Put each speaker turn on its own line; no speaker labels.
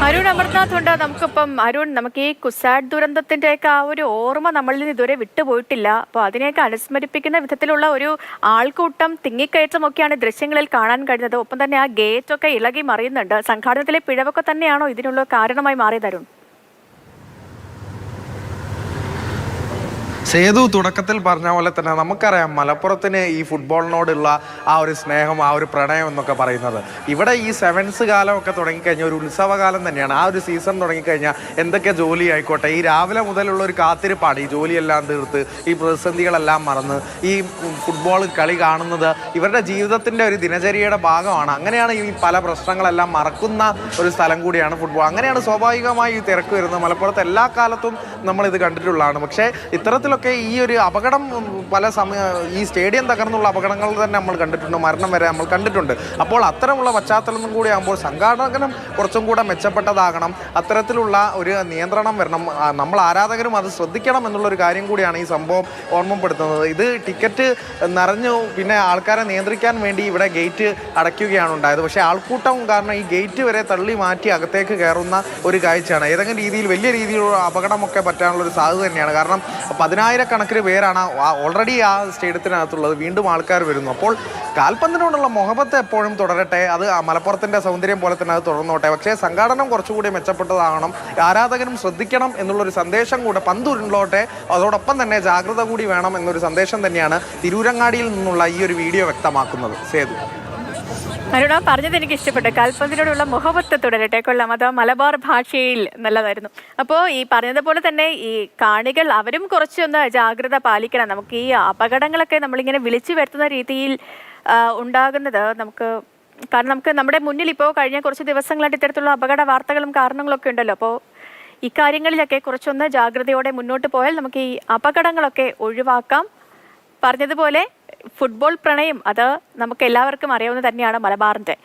അരുൺ അമർനാഥ് ഉണ്ട് നമുക്കിപ്പം. അരുൺ, നമുക്ക് ഈ കുസാറ്റ് ദുരന്തത്തിന്റെയൊക്കെ ആ ഒരു ഓർമ്മ നമ്മളിൽ നിന്ന് ഇതുവരെ വിട്ടുപോയിട്ടില്ല. അപ്പോൾ അതിനെയൊക്കെ അനുസ്മരിപ്പിക്കുന്ന വിധത്തിലുള്ള ഒരു ആൾക്കൂട്ടം തിങ്ങിക്കയറ്റമൊക്കെയാണ് ദൃശ്യങ്ങളിൽ കാണാൻ കഴിഞ്ഞത്. ഒപ്പം തന്നെ ആ ഗേറ്റ് ഒക്കെ ഇളകി മറിയുന്നുണ്ട്. സംഘാടനത്തിലെ പിഴവൊക്കെ തന്നെയാണോ ഇതിനുള്ള കാരണമായി മാറിയത് അരുൺ?
സേതു തുടക്കത്തിൽ പറഞ്ഞ പോലെ തന്നെ നമുക്കറിയാം മലപ്പുറത്തിന് ഈ ഫുട്ബോളിനോടുള്ള ആ ഒരു സ്നേഹം, ആ ഒരു പ്രണയം എന്നൊക്കെ പറയുന്നത്. ഇവിടെ ഈ സെവൻസ് കാലമൊക്കെ തുടങ്ങിക്കഴിഞ്ഞാൽ ഒരു ഉത്സവകാലം തന്നെയാണ്. ആ ഒരു സീസൺ തുടങ്ങിക്കഴിഞ്ഞാൽ എന്തൊക്കെ ജോലി ആയിക്കോട്ടെ, ഈ രാവിലെ മുതലുള്ള ഒരു കാത്തിരിപ്പാണ്. ഈ ജോലിയെല്ലാം തീർത്ത് ഈ പ്രതിസന്ധികളെല്ലാം മറന്ന് ഈ ഫുട്ബോൾ കളി കാണുന്നത് ഇവരുടെ ജീവിതത്തിൻ്റെ ഒരു ദിനചര്യയുടെ ഭാഗമാണ്. അങ്ങനെയാണ് ഈ പല പ്രശ്നങ്ങളെല്ലാം മറക്കുന്ന ഒരു സ്ഥലം കൂടിയാണ് ഫുട്ബോൾ. അങ്ങനെയാണ് സ്വാഭാവികമായി ഈ തിരക്ക് വരുന്നത്. മലപ്പുറത്ത് എല്ലാ കാലത്തും നമ്മളിത് കണ്ടിട്ടുള്ളതാണ്. പക്ഷേ ഇത്തരത്തിലൊക്കെ ഈ ഒരു അപകടം പല ഈ സ്റ്റേഡിയം തകർന്നുള്ള അപകടങ്ങൾ തന്നെ നമ്മൾ കണ്ടിട്ടുണ്ട്, മരണം വരെ നമ്മൾ കണ്ടിട്ടുണ്ട്. അപ്പോൾ അത്തരമുള്ള പശ്ചാത്തലം കൂടി ആകുമ്പോൾ സംഘാടനം കുറച്ചും കൂടെ മെച്ചപ്പെട്ടതാകണം. അത്തരത്തിലുള്ള ഒരു നിയന്ത്രണം വരണം. നമ്മൾ ആരാധകരും അത് ശ്രദ്ധിക്കണം എന്നുള്ളൊരു കാര്യം കൂടിയാണ് ഈ സംഭവം ഓർമ്മപ്പെടുത്തുന്നത്. ഇത് ടിക്കറ്റ് നിറഞ്ഞു, പിന്നെ ആൾക്കാരെ നിയന്ത്രിക്കാൻ വേണ്ടി ഇവിടെ ഗേറ്റ് അടയ്ക്കുകയാണ് ഉണ്ടായത്. പക്ഷേ ആൾക്കൂട്ടം കാരണം ഈ ഗേറ്റ് വരെ തള്ളി മാറ്റി അകത്തേക്ക് കയറുന്ന ഒരു കാഴ്ചയാണ്. ഏതെങ്കിലും രീതിയിൽ വലിയ രീതിയിലുള്ള അപകടമൊക്കെ പറ്റാനുള്ള ഒരു സാധ്യത തന്നെയാണ്. കാരണം 10,000-കണക്കിന് പേരാണ് ഓൾറെഡി ആ സ്റ്റേഡിയത്തിനകത്തുള്ളത്. വീണ്ടും ആൾക്കാർ വരുന്നു. അപ്പോൾ കാൽപന്തിനോടുള്ള മുഹബത്ത് എപ്പോഴും തുടരട്ടെ. അത് മലപ്പുറത്തിൻ്റെ സൗന്ദര്യം പോലെ തന്നെ അത് തുടർന്നോട്ടെ. പക്ഷേ സംഘാടനം കുറച്ചുകൂടി മെച്ചപ്പെട്ടതാകണം. ആരാധകരും ശ്രദ്ധിക്കണം എന്നുള്ളൊരു സന്ദേശം കൂടെ പന്ത് ഉരുളോട്ടെ. അതോടൊപ്പം തന്നെ ജാഗ്രത കൂടി വേണം എന്നൊരു സന്ദേശം തന്നെയാണ് തിരൂരങ്ങാടിയിൽ നിന്നുള്ള ഈ ഒരു വീഡിയോ വ്യക്തമാക്കുന്നത്. സേതു,
അരുണ പറഞ്ഞത് എനിക്ക് ഇഷ്ടപ്പെട്ടു. കാൽപന്തിനോടുള്ള മുഹബത്ത് തുടരട്ടെ. കൊള്ളാം. അത് മലബാർ ഭാഷയിൽ നല്ലതായിരുന്നു. അപ്പോൾ ഈ പറഞ്ഞതുപോലെ തന്നെ ഈ കാണികൾ അവരും കുറച്ചൊന്ന് ജാഗ്രത പാലിക്കണം. നമുക്ക് ഈ അപകടങ്ങളൊക്കെ നമ്മളിങ്ങനെ വിളിച്ചു വരുത്തുന്ന രീതിയിൽ ഉണ്ടാകുന്നത് കാരണം നമുക്ക് നമ്മുടെ മുന്നിൽ ഇപ്പോൾ കഴിഞ്ഞ കുറച്ച് ദിവസങ്ങളായിട്ട് ഇത്തരത്തിലുള്ള അപകട വാർത്തകളും കാരണങ്ങളൊക്കെ ഉണ്ടല്ലോ. അപ്പോൾ ഇക്കാര്യങ്ങളിലൊക്കെ കുറച്ചൊന്ന് ജാഗ്രതയോടെ മുന്നോട്ട് പോയാൽ നമുക്ക് ഈ അപകടങ്ങളൊക്കെ ഒഴിവാക്കാം. പറഞ്ഞതുപോലെ ഫുട്ബോൾ പ്രണയം അത് നമുക്ക് എല്ലാവർക്കും അറിയാവുന്നത് തന്നെയാണ് മലബാറിൻ്റെ.